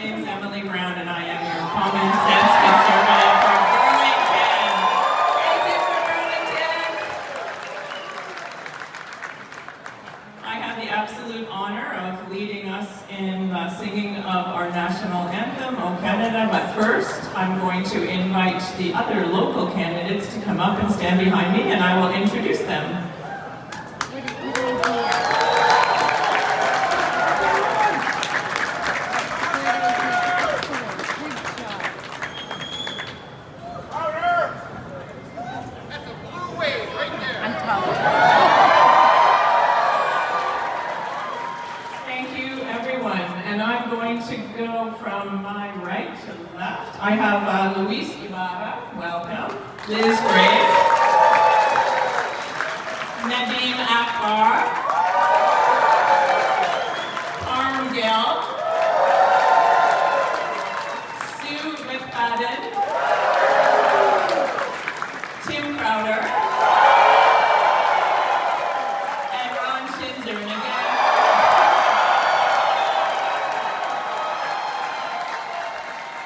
name's Emily Brown, and I am your common sense conservative from Burlington. Thank you for Burlington. I have the absolute honor of leading us in the singing of our national anthem, O Canada, but first I'm going to invite the other local candidates to come up and stand behind me, and I will introduce them. I have Luis Ibarra, welcome. Liz Gray. Nadeem Akbar. Arm Gill. Sue McFadden. Tim Crowder. And Ron Schinzer.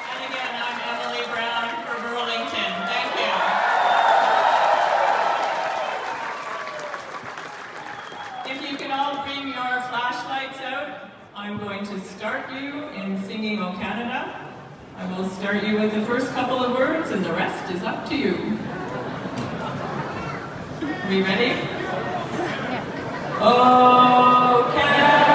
And again, I'm Emily Brown for Burlington. Thank you. If you can all bring your flashlights out, I'm going to start you in singing O Canada. I will start you with the first couple of words, and the rest is up to you. Are we ready? O Canada.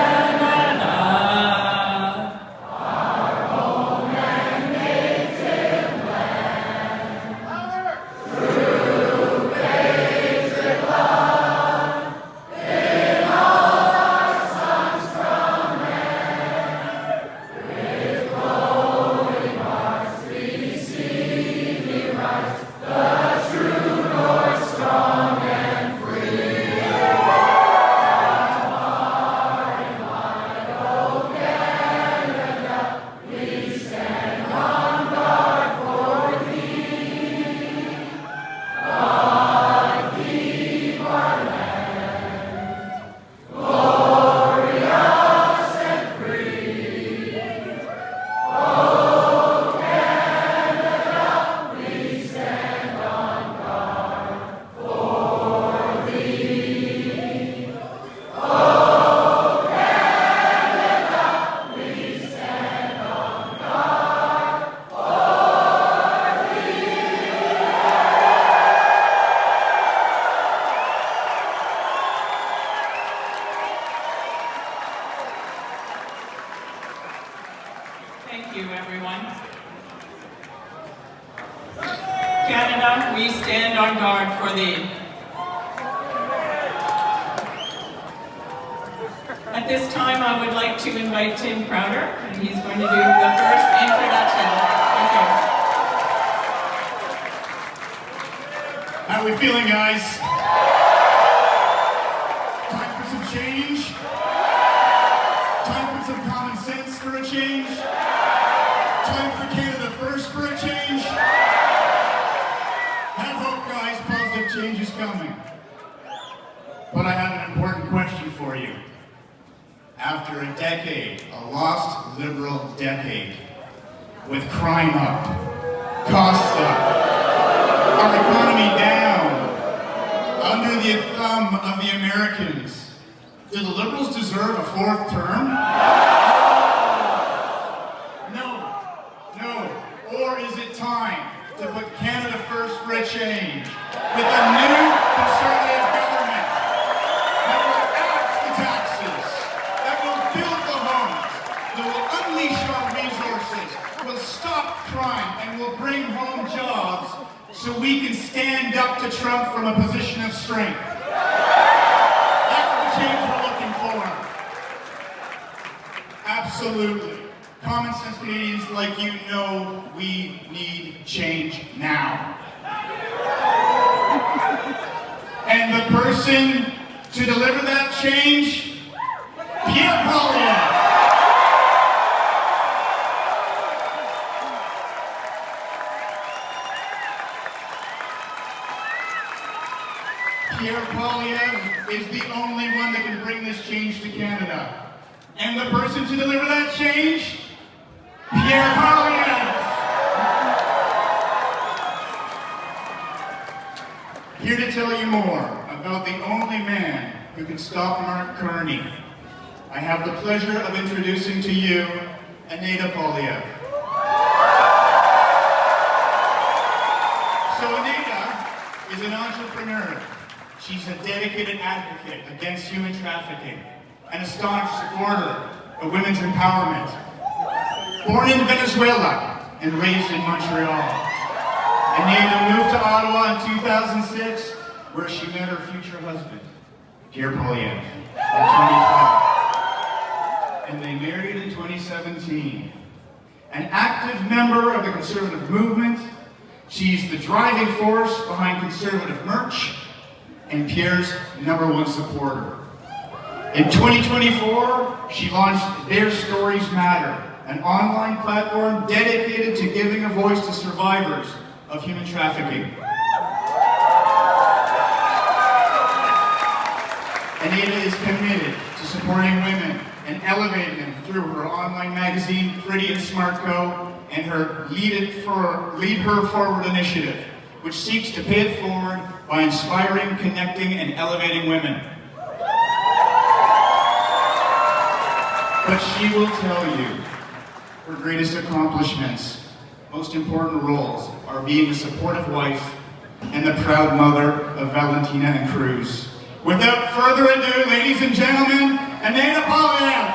Thank you, everyone. Canada, we stand on guard for thee. At this time, I would like to invite Tim Crowder, and he's going to do the first introduction. Thank you. How are we feeling, guys? Time for some change? Time for some common sense for a change? Time for Canada first for a change? Have hope, guys. Positive change is coming. But I have an important question for you. After a decade, a lost liberal decade, with crime up, costs up, our economy down, under the thumb of the Americans, do the Liberals deserve a fourth term? No. Or is it time to put Canada first for a change with a new Conservative government that will axe the taxes, that will build the homes, that will unleash our resources, will stop crime, and will bring home jobs so we can stand up to Trump from a position of strength? That's the change we're looking for. Absolutely. Common sense Canadians like you know we need change now. And the person to deliver that change, Pierre Poilievre. Pierre Poilievre is the only one that can bring this change to Canada. And the person to deliver that change, Pierre Poilievre. Here to tell you more about the only man who can stop Mark Carney, I have the pleasure of introducing to you Pierre Poilievre. So Pierre is an entrepreneur. She's a dedicated advocate against human trafficking, an staunch supporter of women's empowerment. Born in Venezuela and raised in Montreal, Pierre moved to Ottawa in 2006, where she met her future husband, Pierre Poilievre, in 2012. And they married in 2017. An active member of the conservative movement, she's the driving force behind conservative merch and Pierre's #1 supporter. In 2024, she launched Their Stories Matter, an online platform dedicated to giving a voice to survivors of human trafficking. Anita is committed to supporting women and elevating them through her online magazine, Pretty and Smart Co., and her Lead Her Forward initiative, which seeks to pay it forward by inspiring, connecting, and elevating women. But she will tell you her greatest accomplishments, most important roles, are being a supportive wife and the proud mother of Valentina and Cruz. Without further ado, ladies and gentlemen, Pierre Poilievre.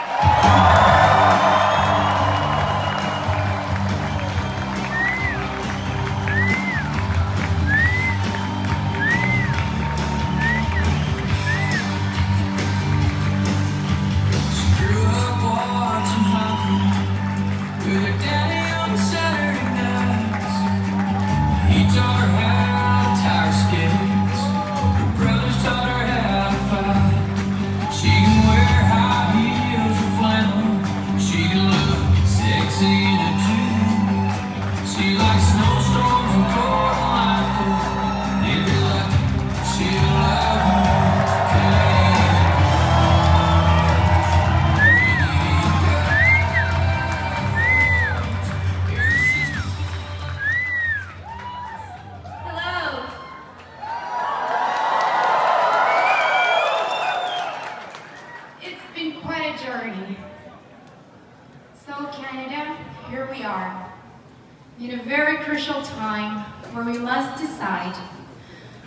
In a very crucial time where we must decide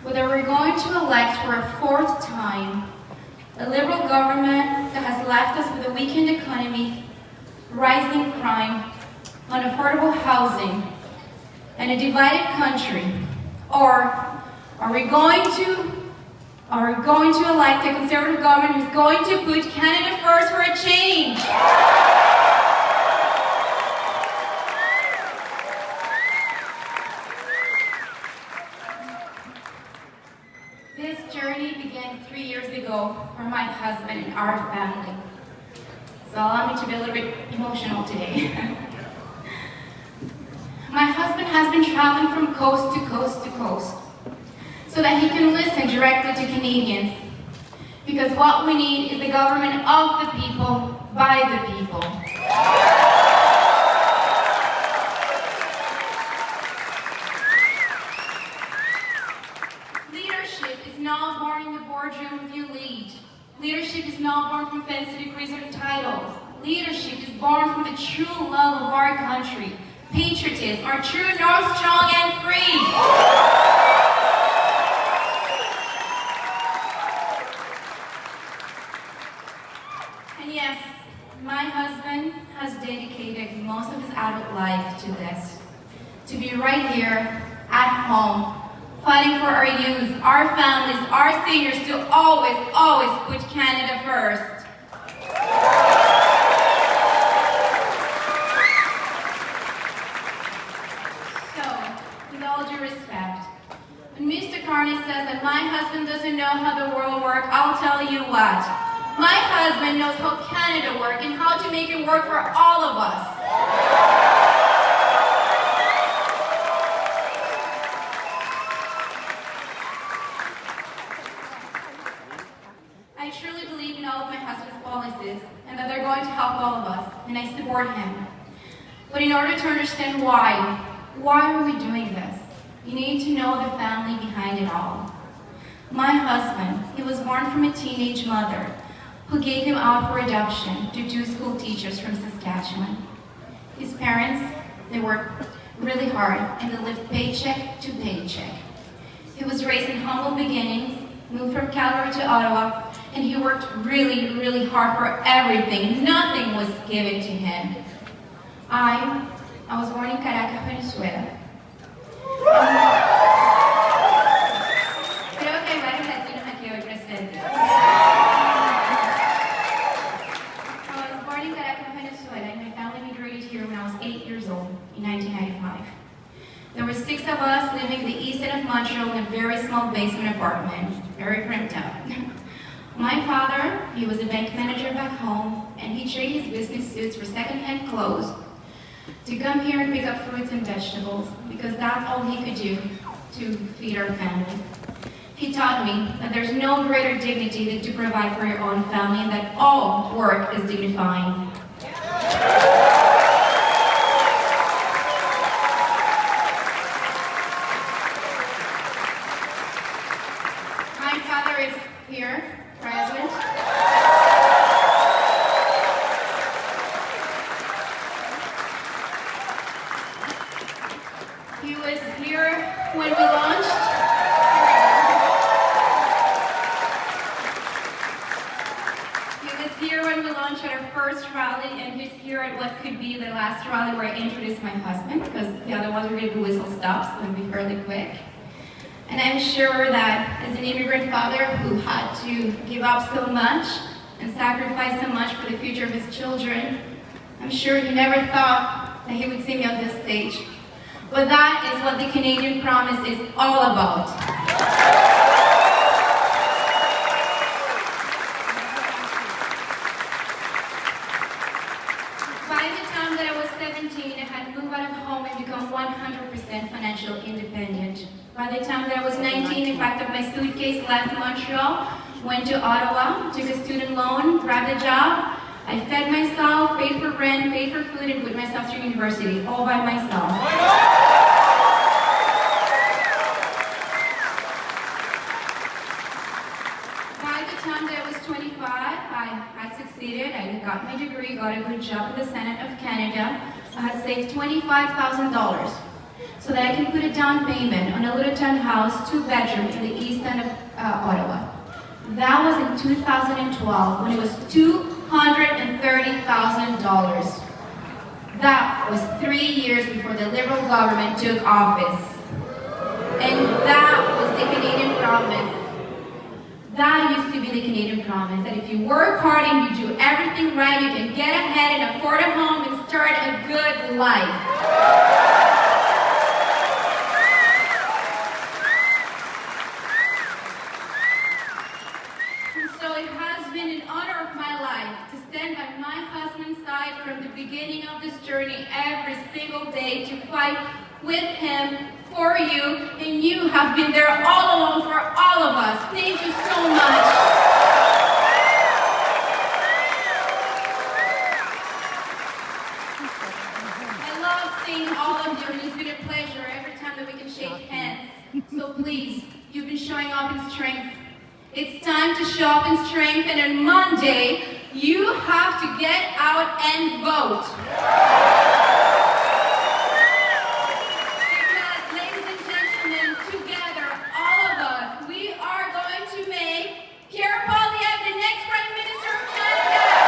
whether we're going to elect for a 4th time a Liberal government that has left us with a weakened economy, rising crime, unaffordable housing, and a divided country, or are we going to elect a Conservative government who's going to put Canada first for a change? This journey began 3 years ago for my husband and our family. So allow me to be a little bit emotional today. My husband has been traveling from coast to coast to coast so that he can listen directly to Canadians. Because what we need is the government of the people, by the people. Leadership is not born in the boardroom with your lead. Leadership is not born from fancy degrees or titles. Leadership is born from the true love of our country. Patriotism, our true north, strong and free. And yes, my husband has dedicated most of his adult life to this. To be right here, at home, fighting for our youth, our families, our seniors, to always, always put Canada first. So, with all due respect, when Mr. Carney says that my husband doesn't know how the world works, I'll tell you what. My husband knows how Canada works and how to make it work for all of us. I truly believe in all of my husband's policies and that they're going to help all of us, and I support him. But in order to understand why are we doing this? You need to know the family behind it all. My husband, he was born from a teenage mother who gave him out for adoption to two school teachers from Saskatchewan. His parents, they worked really hard and they lived paycheck to paycheck. He was raised in humble beginnings, moved from Calgary to Ottawa, and he worked really, really hard for everything. Nothing was given to him. I was born in Caracas, Venezuela. Creo que hay varios latinos aquí hoy presentes. I was born in Caracas, Venezuela, and my family migrated here when I was 8 years old in 1995. There were 6 of us living in the east end of Montreal in a very small basement apartment, very cramped out. My father, he was a bank manager back home, and he traded his business suits for second-hand clothes to come here and pick up fruits and vegetables, because that's all he could do to feed our family. He taught me that there's no greater dignity than to provide for your own family, and that all work is dignifying. My father is here, present. He was here when we launched. He was here when we launched our first rally, and he's here at what could be the last rally where I introduced my husband, because the other ones were going to be whistle stops, so it'll be fairly quick. And I'm sure that as an immigrant father who had to give up so much and sacrifice so much for the future of his children, I'm sure he never thought that he would see me on this stage. But that is what the Canadian Promise is all about. By the time that I was 17, I had moved out of home and become 100% financial independent. By the time that I was 19, I packed up my suitcase, left Montreal, went to Ottawa, took a student loan, grabbed a job. I fed myself, paid for rent, paid for food, and put myself through university, all by myself. By the time that I was 25, I had succeeded. I got my degree, got a good job in the Senate of Canada. I had saved $25,000 so that I can put a down payment on a little townhouse, 2-bedroom in the east end of Ottawa. That was in 2012 when it was $230,000. That was 3 years before the Liberal government took office. And that was the Canadian Promise. That used to be the Canadian Promise, that if you work hard and you do everything right, you can get ahead and afford a home and start a good life. From the beginning of this journey every single day to fight with him for you, and you have been there all along for all of us. Thank you so much. I love seeing all of you, and it's been a pleasure every time that we can shake hands. So please, you've been showing up in strength. It's time to show up in strength, and on Monday, you have to get out and vote. Because, ladies and gentlemen, together, all of us, we are going to make Pierre Poilievre the next Prime Minister of Canada.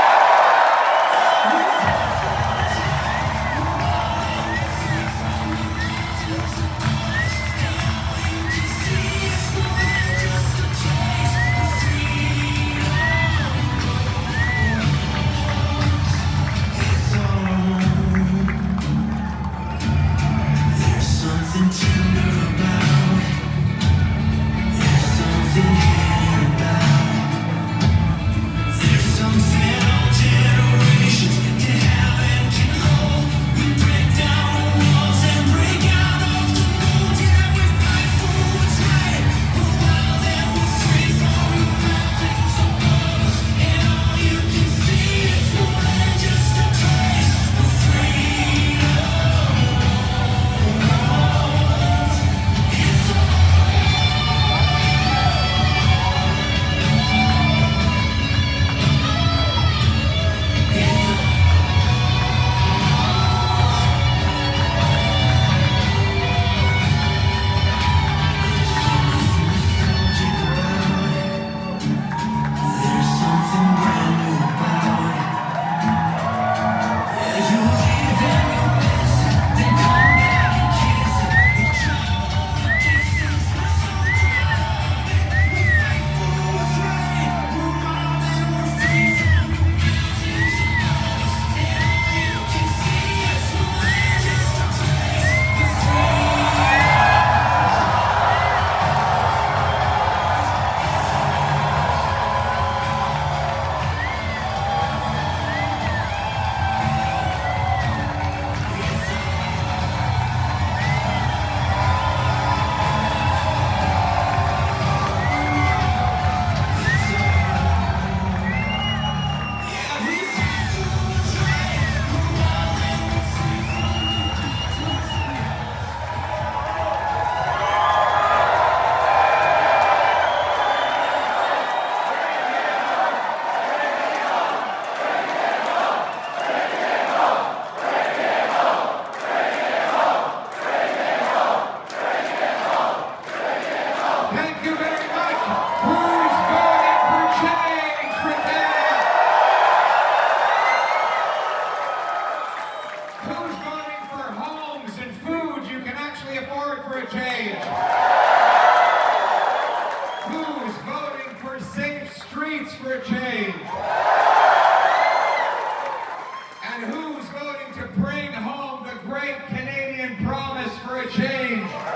bring home the great Canadian promise for a change. Wow,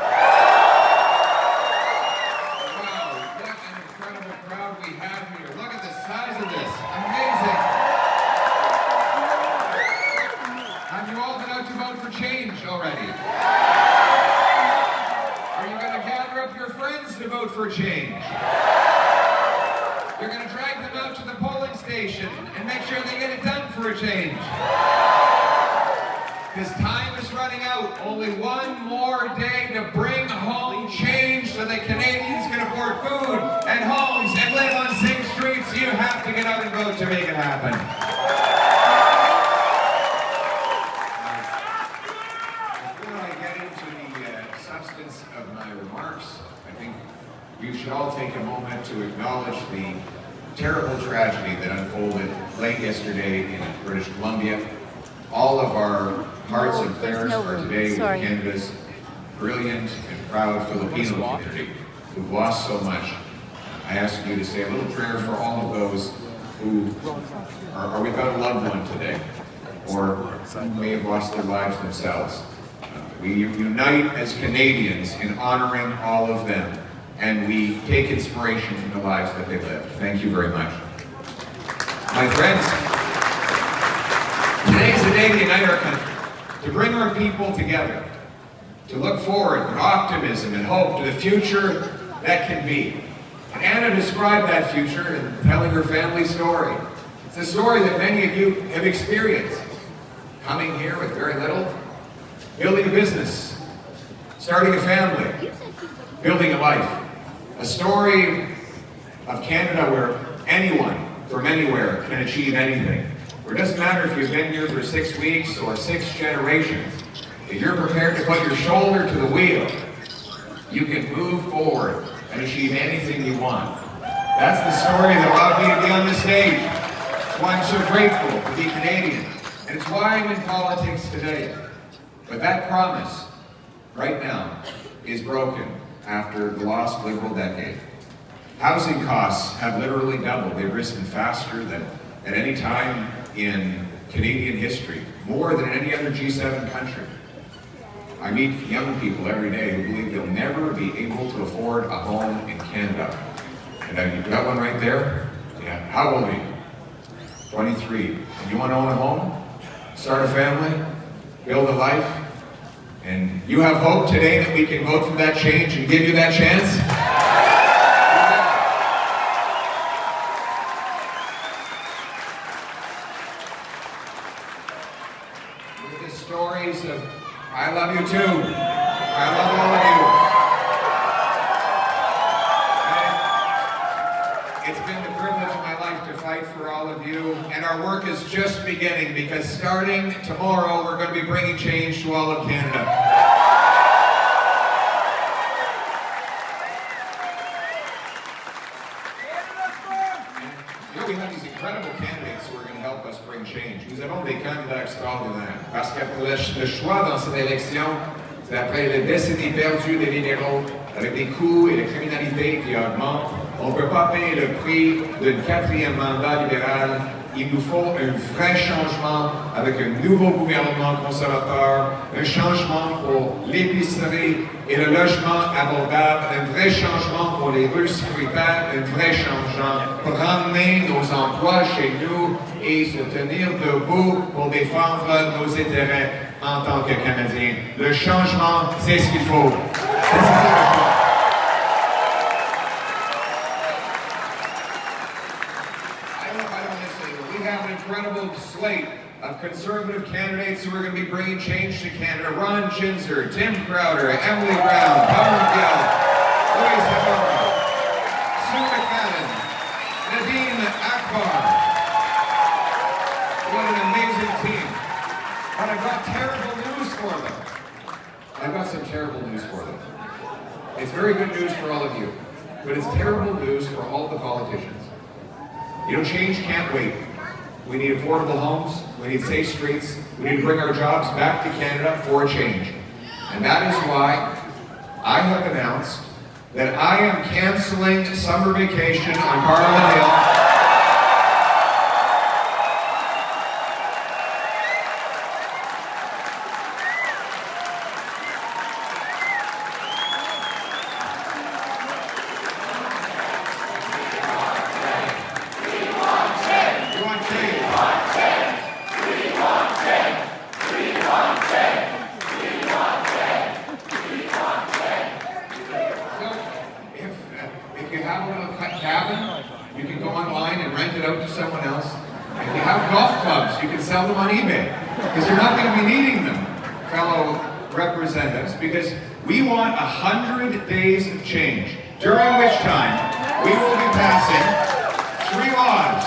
what an incredible crowd we have here. Look at the size of this. Amazing. Have you all been out to vote for change already? Are you going to gather up your friends to vote for change? You're going to drag them out to the polling station and make sure they get it done for a change. Because time is running out. Only one more day to bring home change so that Canadians can afford food and homes and live on safe streets. You have to get out and vote to make it happen. Before I get into the substance of my remarks, I think we should all take a moment to acknowledge the terrible tragedy that unfolded late yesterday in British Columbia. All of our hearts and prayers are today with Canada's brilliant and proud Filipino community who've lost so much. I ask you to say a little prayer for all of those who are without a loved one today, or who may have lost their lives themselves. We unite as Canadians in honoring all of them, and we take inspiration from the lives that they lived. Thank you very much. My friends, today is a day to unite our country, to bring our people together, to look forward with optimism and hope to the future that can be. And Anna described that future in telling her family story. It's a story that many of you have experienced. Coming here with very little, building a business, starting a family, building a life. A story of Canada where anyone from anywhere can achieve anything. Where it doesn't matter if you've been here for 6 weeks or 6 generations. If you're prepared to put your shoulder to the wheel, you can move forward and achieve anything you want. That's the story that allowed me to be on this stage. It's why I'm so grateful to be Canadian. And it's why I'm in politics today. But that promise, right now, is broken after the lost Liberal decade. Housing costs have literally doubled. They've risen faster than at any time in Canadian history, more than any other G7 country. I meet young people every day who believe they'll never be able to afford a home in Canada. And you've got one right there? Yeah. How old are you? 23. And you want to own a home? Start a family? Build a life? And you have hope today that we can vote for that change and give you that chance? Look at the stories of, I love you too. I love all of you. And it's been the privilege of my life to fight for all of you. And our work is just beginning, because starting tomorrow, we're going to be bringing change to all of Canada. We have these incredible candidates who are going to help us bring change. Nous avons des candidats extraordinaires. Parce qu'après le choix dans cette élection, c'est après les décennies perdues des libéraux, avec des coûts et des criminalités qui augmentent, on ne peut pas payer le prix d'un 4e mandat libéral. Il nous faut un vrai changement avec un nouveau gouvernement conservateur, un changement pour l'épicerie et le logement abordable, un vrai changement pour les rues sécuritaires, un vrai changement pour ramener nos emplois chez nous et se tenir debout pour défendre nos intérêts en tant que Canadiens. Le changement, c'est ce qu'il faut. Incredible slate of Conservative candidates who are going to be bringing change to Canada. Ron Ginzer, Tim Crowder, Emily Brown, Power Gill, Louise Hamora, Sue McFadden, Nadine Akbar. What an amazing team. But I've got terrible news for them. I've got some terrible news for them. It's very good news for all of you, but it's terrible news for all the politicians. You know, change can't wait. We need affordable homes, we need safe streets, we need to bring our jobs back to Canada for a change. And that is why I have announced that I am canceling summer vacation on Parliament Hill. jobs. You can sell them on eBay, because you're not going to be needing them, fellow representatives, because we want 100 days of change, during which time we will be passing 3 laws: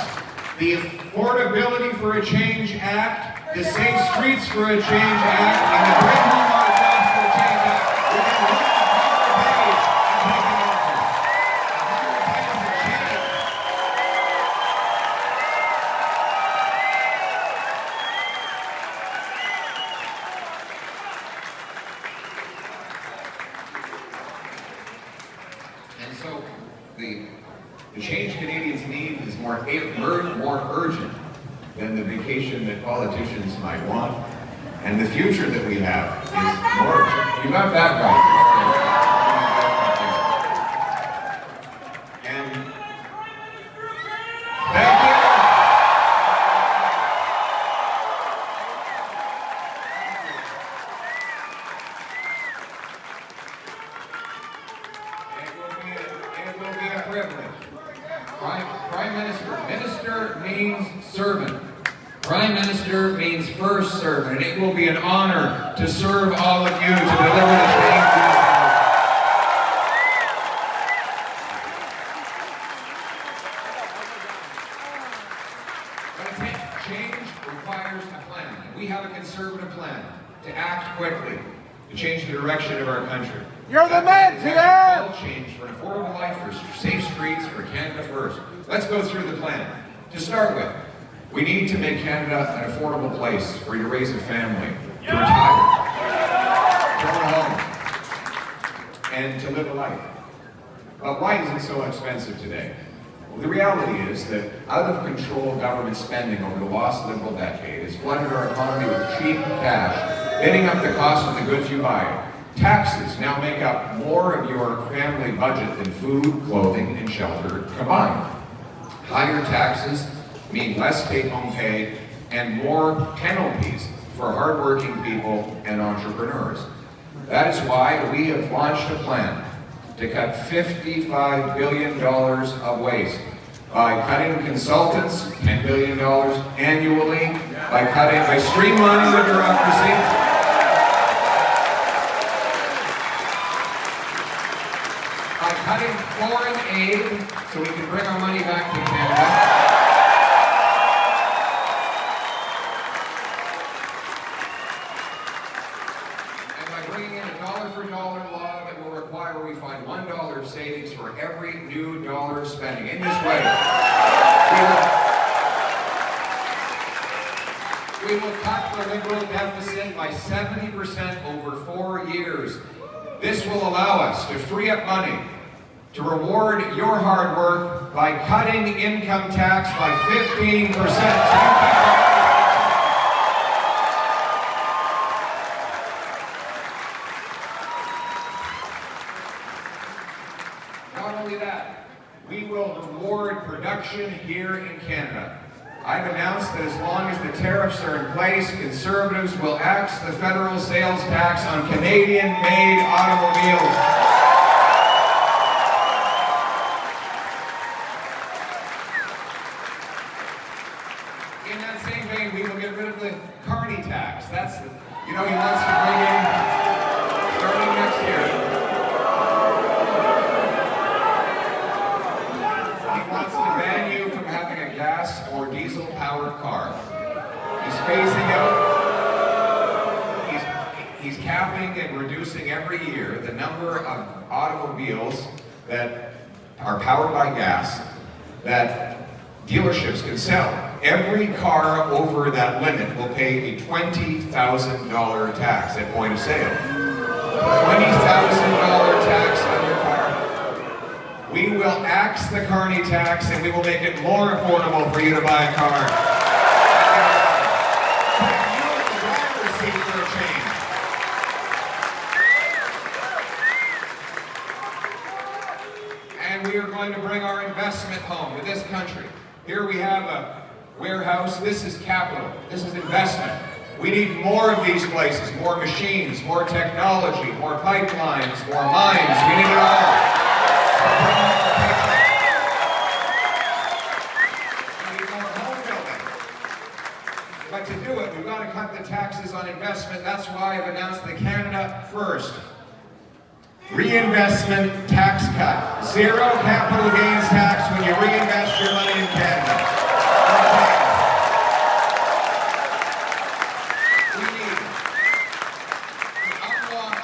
the Affordability for a Change Act, the Safe Streets for a Change Act, and the Bring Home Our Jobs for a Change Act. We're going to look at 100 days and take it over. 100 days of change. And so the change Canadians need is more urgent than the vacation that politicians might want. And the future that we have is more urgent. You got that right. And thank you. It will be a privilege. Prime Minister. Minister means servant. Prime Minister means first servant. And it will be an honor to serve all of you to deliver the change you have. But change requires a plan. We have a conservative plan to act quickly, to change the direction of our country. You're the man, Pierre! All change for an affordable life, for safe streets, for Canada first. Let's go through the plan. To start with, we need to make Canada an affordable place for you to raise a family, to retire, to own a home, and to live a life. But why is it so expensive today? Well, the reality is that out-of-control government spending over the last Liberal decade has flooded our economy with cheap cash, bidding up the cost of the goods you buy. Taxes now make up more of your family budget than food, clothing, and shelter combined. Higher taxes mean less take-home pay and more penalties for hardworking people and entrepreneurs. That is why we have launched a plan to cut $55 billion of waste by cutting consultants, $10 billion annually, by streamlining the bureaucracy, by cutting foreign aid so we can bring our money back to Canada. We find $1 savings for every new dollar spending. In this way, we will cut the Liberal deficit by 70% over 4 years. This will allow us to free up money to reward your hard work by cutting income tax by 15%. We will reward production here in Canada. I've announced that as long as the tariffs are in place, Conservatives will axe the federal sales tax on Canadian-made automobiles. In that same vein, we will get rid of the carny tax. That's the, he wants to bring in, starting next year. Gas or diesel powered car. He's phasing out, he's capping and reducing every year the number of automobiles that are powered by gas that dealerships can sell. Every car over that limit will pay a $20,000 tax at point of sale. $20,000 tax on your car. We will axe the carny tax and we will make it more affordable for you to buy a car. Put you in the driver's seat for a change. And we are going to bring our investment home to this country. Here we have a warehouse. This is capital. This is investment. We need more of these places, more machines, more technology, more pipelines, more mines. We need it all. But to do it, we've got to cut the taxes on investment. That's why I've announced the Canada First Reinvestment Tax Cut. Zero capital gains tax when you reinvest your money in Canada. We need to unlock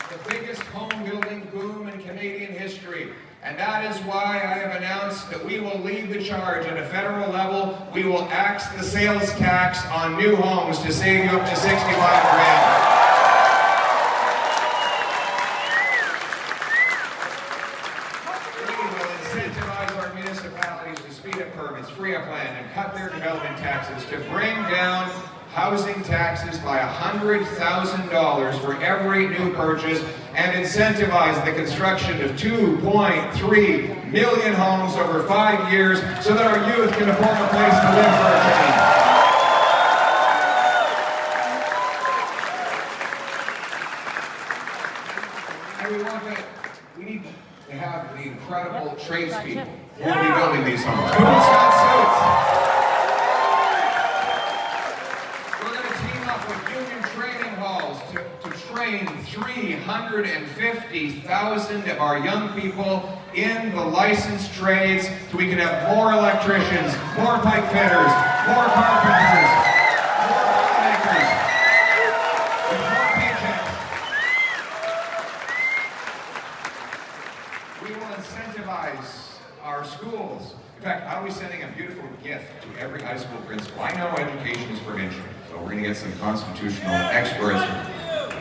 the biggest home building boom in Canadian history. And that is why I have announced that we will lead the charge at a federal level. We will axe the sales tax on new homes to save you up to 65 grand. Free up land and cut their development taxes to bring down housing taxes by $100,000 for every new purchase and incentivize the construction of 2.3 million homes over 5 years so that our youth can afford a place to live for a change. And we need to have the incredible tradespeople who will be building these homes. Boots on suits. We're going to team up with union training halls to train 350,000 of our young people in the licensed trades so we can have more electricians, more pipe fitters, more carpenters, more makers, with more paychecks. We will incentivize our schools. In fact, I'll be sending a beautiful gift to every high school principal. I know education is provincial, so we're going to get some constitutional experts.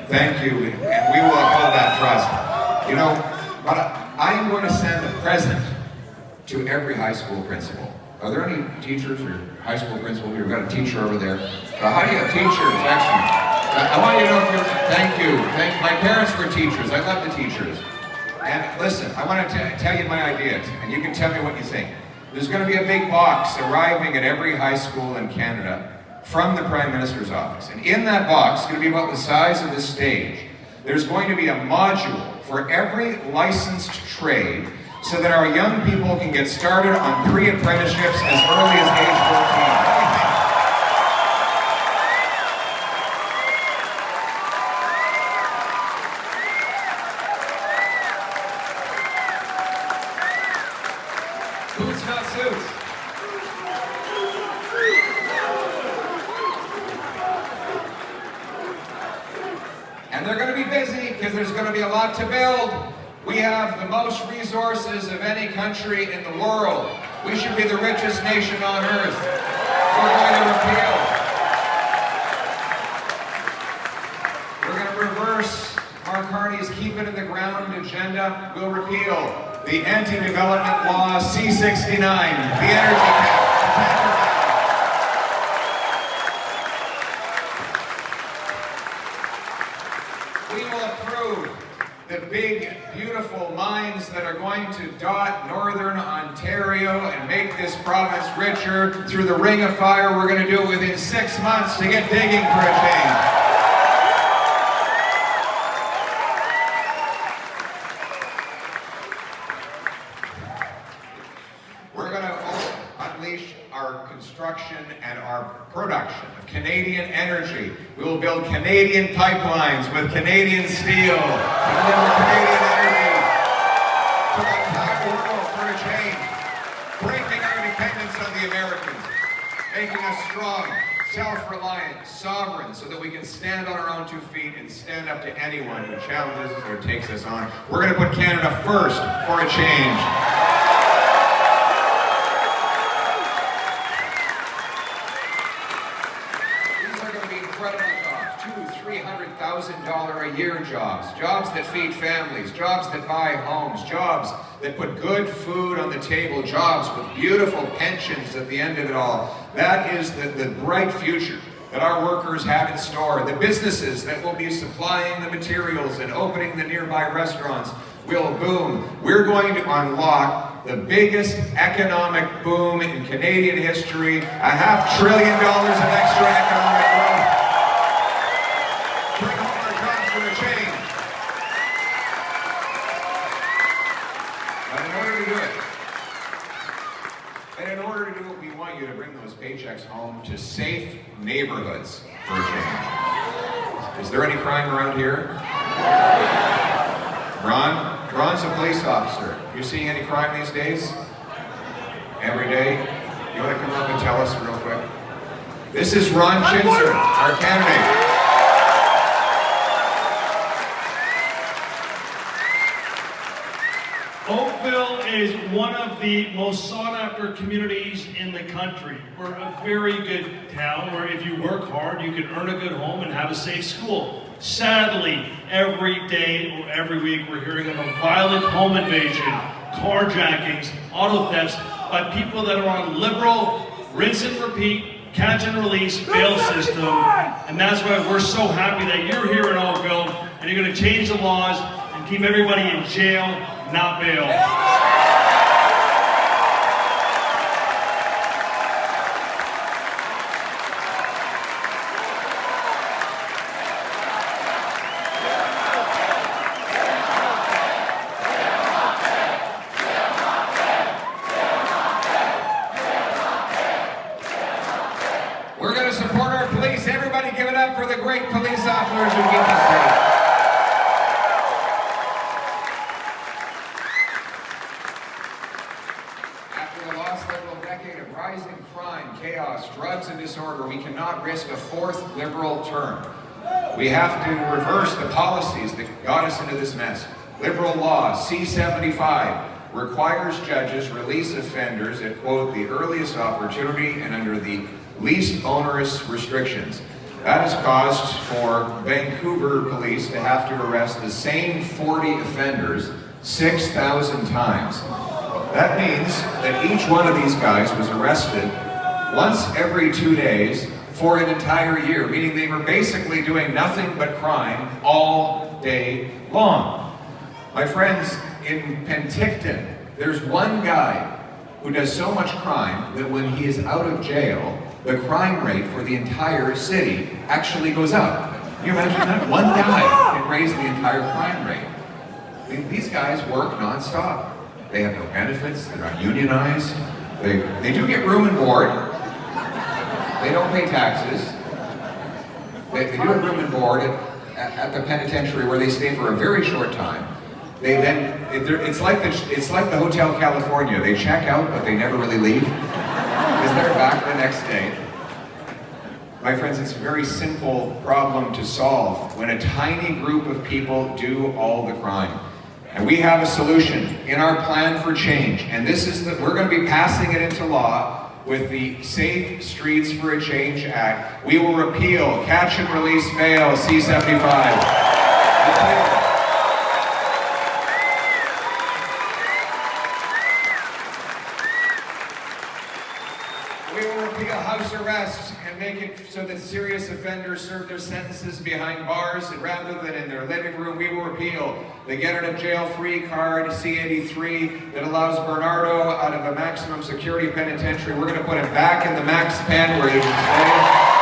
Thank you, and we will uphold that trust. You know, but I'm going to send a present to every high school principal. Are there any teachers or high school principals? We've got a teacher over there. How do you have teachers? Excellent. I want you to know if you're, thank you. My parents were teachers. I love the teachers. And listen, I want to tell you my idea, and you can tell me what you think. There's going to be a big box arriving at every high school in Canada from the Prime Minister's office. And in that box, it's going to be about the size of this stage. There's going to be a module for every licensed trade so that our young people can get started on pre-apprenticeships as early as age 14. And they're going to be busy because there's going to be a lot to build. We have the most resources of any country in the world. We should be the richest nation on earth. We're going to repeal. We're going to reverse Mark Carney's Keep It in the Ground agenda. We'll repeal the anti-development law C-69, the energy cap, we will approve the big, beautiful mines that are going to dot northern Ontario and make this province richer through the Ring of Fire. We're going to do it within 6 months to get digging for a change. We're going to unleash our construction and our production of Canadian energy. We will build Canadian pipelines with Canadian steel to deliver Canadian energy to the entire world for a change, breaking our dependence on the Americans, making us strong, self-reliant, sovereign, so that we can stand on our own 2 feet and stand up to anyone who challenges us or takes us on. We're going to put Canada first for a change. $200,000 a year jobs that feed families, jobs that buy homes, jobs that put good food on the table, jobs with beautiful pensions at the end of it all. That is the bright future that our workers have in store. The businesses that will be supplying the materials and opening the nearby restaurants will boom. We're going to unlock the biggest economic boom in Canadian history, $500 billion of extra economic growth. Bring home our jobs for a change. But in order to do it, we want you to bring those paychecks home to safe neighborhoods. neighborhoods for a change. Is there any crime around here? Ron's a police officer. You seeing any crime these days? Every day? You want to come up and tell us real quick? This is Ron Chinser, our candidate. Oakville is one of the most sought-after communities in the country. We're a very good town where if you work hard, you can earn a good home and have a safe school. Sadly, every day or every week we're hearing of a violent home invasion, carjackings, auto thefts by people that are on liberal, rinse and repeat, catch and release bail system. And that's why we're so happy that you're here in Oakville and you're going to change the laws and keep everybody in jail, not bail. We're going to support our police. Everybody give it up for the great police officers who keep us safe. After the lost Liberal decade of rising crime, chaos, drugs, and disorder, we cannot risk a fourth Liberal term. We have to reverse the policies that got us into this mess. Liberal law C-75 requires judges release offenders at, quote, the earliest opportunity and under the least onerous restrictions. That has caused for Vancouver police to have to arrest the same 40 offenders 6,000 times. That means that each one of these guys was arrested once every 2 days for an entire year, meaning they were basically doing nothing but crime all day long. My friends, in Penticton, there's one guy who does so much crime that when he is out of jail, the crime rate for the entire city actually goes up. Can you imagine that? One guy can raise the entire crime rate. These guys work nonstop. They have no benefits, they're not unionized. They do get room and board. They don't pay taxes. They do have room and board at the penitentiary where they stay for a very short time. It's like the Hotel California. They check out, but they never really leave, because they're back the next day. My friends, it's a very simple problem to solve when a tiny group of people do all the crime. And we have a solution in our plan for change. And this is that we're going to be passing it into law with the Safe Streets for a Change Act. We will repeal catch and release bail C-75. We will repeal house arrest and make it so that serious offenders serve their sentences behind bars, and rather than in their living room. We will repeal the get out of jail free card, C-83, that allows Bernardo out of a maximum security penitentiary. We're going to put him back in the max pen where he can stay.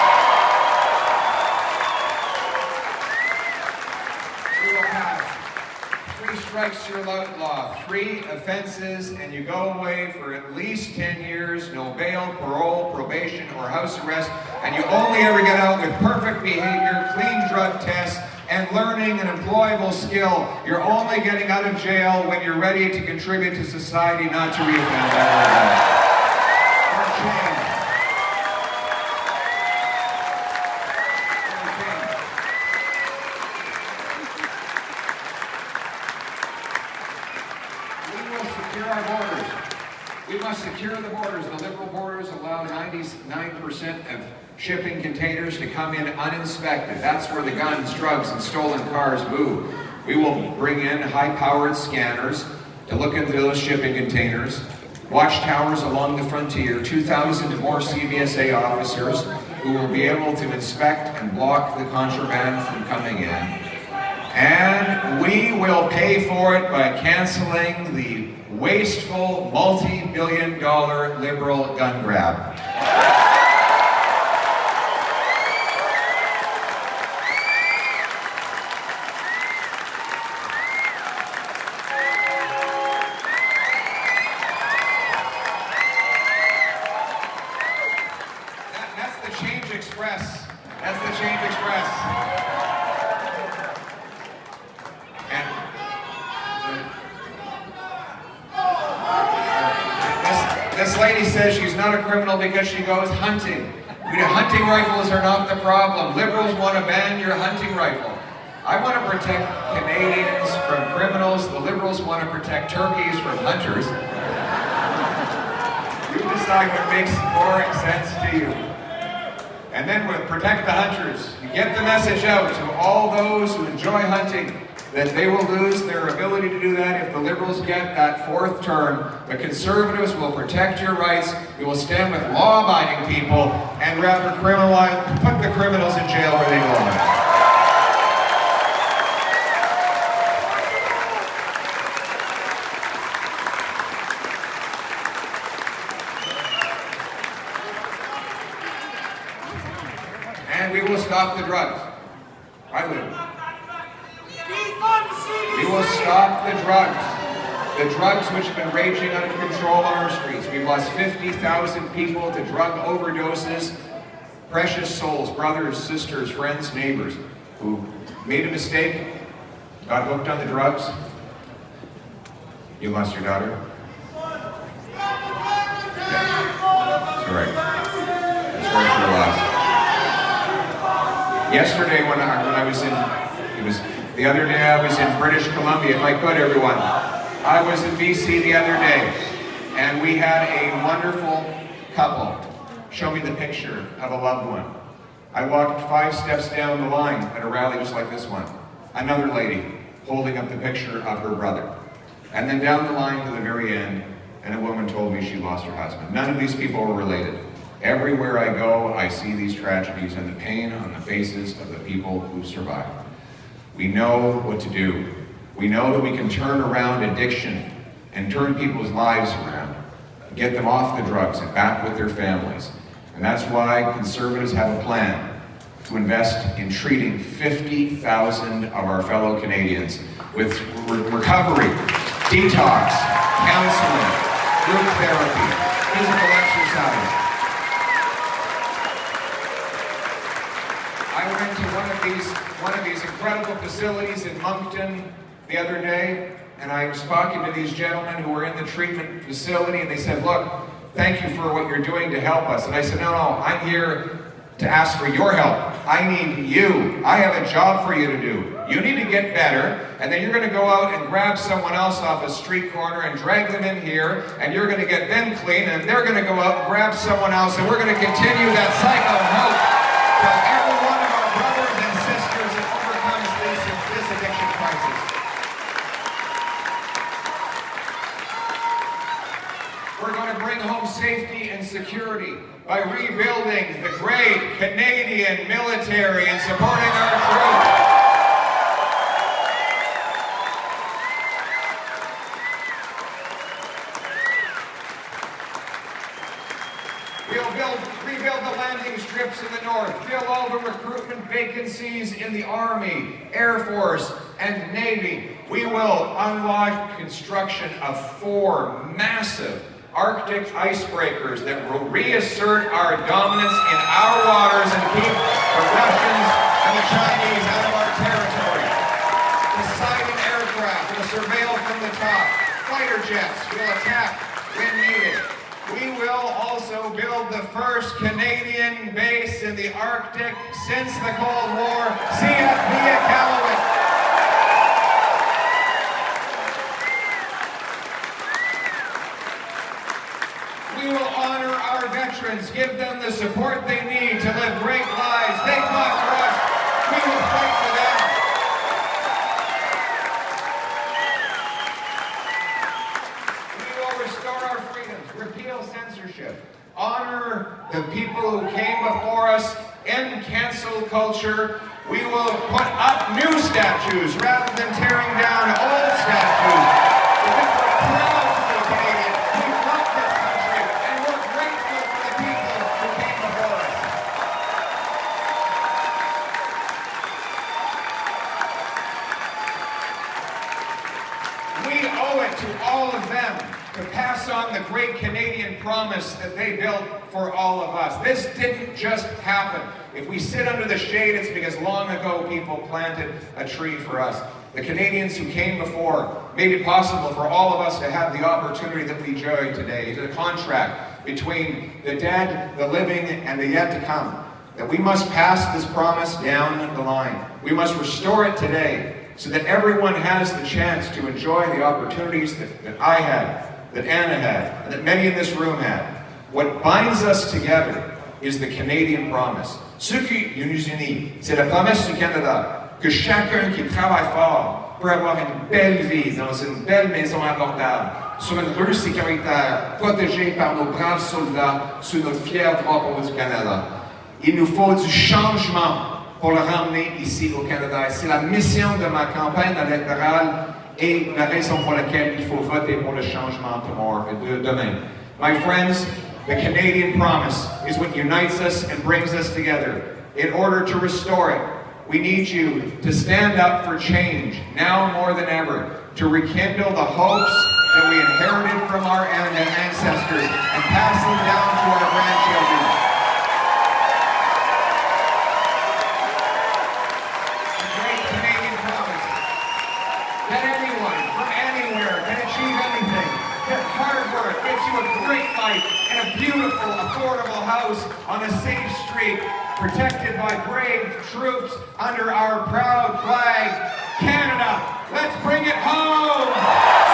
Strikes your law, 3 offenses, and you go away for at least 10 years, no bail, parole, probation, or house arrest, and you only ever get out with perfect behavior, clean drug tests, and learning an employable skill. You're only getting out of jail when you're ready to contribute to society, not to reoffend ever again. We must secure the borders. The Liberal borders allow 99% of shipping containers to come in uninspected. That's where the guns, drugs, and stolen cars move. We will bring in high-powered scanners to look into those shipping containers. Watchtowers along the frontier, 2,000 more CBSA officers who will be able to inspect and block the contraband from coming in. And we will pay for it by canceling the wasteful, multi-billion-dollar Liberal gun grab. That's the Change Express That's the Change Express. And this lady says she's not a criminal because she goes hunting. Hunting rifles are not the problem. Liberals want to ban your hunting rifle. I want to protect Canadians from criminals. The Liberals want to protect turkeys from hunters. You decide what makes more sense to you. And then we'll protect the hunters. You get the message out to all those who enjoy hunting that they will lose their ability to do that if the Liberals get that fourth term. The Conservatives will protect your rights. We will stand with law-abiding people and rather put the criminals in jail where they belong. And we will stop the drugs. I will. We will stop the drugs. The drugs which have been raging out of control on our streets. We've lost 50,000 people to drug overdoses. Precious souls, brothers, sisters, friends, neighbors, who made a mistake, got hooked on the drugs. You lost your daughter? Yeah. Sorry. Sorry for your loss. Yesterday when I was in, the other day I was in British Columbia, if I could everyone. I was in BC the other day, and we had a wonderful couple show me the picture of a loved one. I walked 5 steps down the line at a rally just like this one. Another lady holding up the picture of her brother. And then down the line to the very end, and a woman told me she lost her husband. None of these people were related. Everywhere I go, I see these tragedies and the pain on the faces of the people who survived. We know what to do. We know that we can turn around addiction and turn people's lives around, get them off the drugs and back with their families. And that's why Conservatives have a plan to invest in treating 50,000 of our fellow Canadians with recovery, detox, counseling, group therapy, physical exercise. I went to one of these incredible facilities in Moncton the other day, and I was talking to these gentlemen who were in the treatment facility, and they said, look, thank you for what you're doing to help us. And I said, no, I'm here to ask for your help. I need you. I have a job for you to do. You need to get better, and then you're going to go out and grab someone else off a street corner and drag them in here, and you're going to get them clean, and they're going to go out and grab someone else, and we're going to continue that cycle of hope till every one of our brothers and sisters that overcomes this addiction crisis. We're going to bring home safety and security by rebuilding the great Canadian military and supporting our troops. We'll rebuild the landing strips in the north, fill all the recruitment vacancies in the Army, Air Force, and Navy. We will unlock construction of 4 massive Arctic icebreakers that will reassert our dominance in our waters and keep the Russians and the Chinese out of our territory. Poseidon aircraft will surveil from the top. Fighter jets will attack when needed. We will also build the first Canadian base in the Arctic since the Cold War, CFB at Iqaluit. We will honor our veterans, give them the support they need to live great lives. They fought for us. We will fight for them. We will restore our freedoms, repeal censorship, honor the people who came before us, end cancel culture. We will put up new statues rather than tearing down old statues. Because we're proud to be Canadian. We love this country, and we're grateful for the people who came before us. We owe it to all of them to pass on the great Canadian promise that they built for all of us. This didn't just happen. If we sit under the shade, it's because long ago people planted a tree for us. The Canadians who came before made it possible for all of us to have the opportunity that we enjoy today. It's a contract between the dead, the living, and the yet to come. That we must pass this promise down the line. We must restore it today so that everyone has the chance to enjoy the opportunities that I had, that Anna had, and that many in this room had. What binds us together is the Canadian promise. Ce qui nous unit, c'est la promesse du Canada, que chacun qui travaille fort peut avoir une belle vie dans une belle maison abordable, sur une rue sécuritaire, protégée par nos braves soldats sous notre fier drapeau du Canada. Il nous faut du changement pour le ramener ici au Canada. Et c'est la mission de ma campagne électorale et la raison pour laquelle il faut voter pour le changement demain. My friends, the Canadian promise is what unites us and brings us together. In order to restore it, we need you to stand up for change, now more than ever, to rekindle the hopes that we inherited from our ancestors and pass them down to our grandchildren. The great Canadian promise that anyone from anywhere can achieve anything. That hard work gives you a great life and a beautiful, affordable house on a safe street, protected by brave troops under our proud flag. Canada, let's bring it home!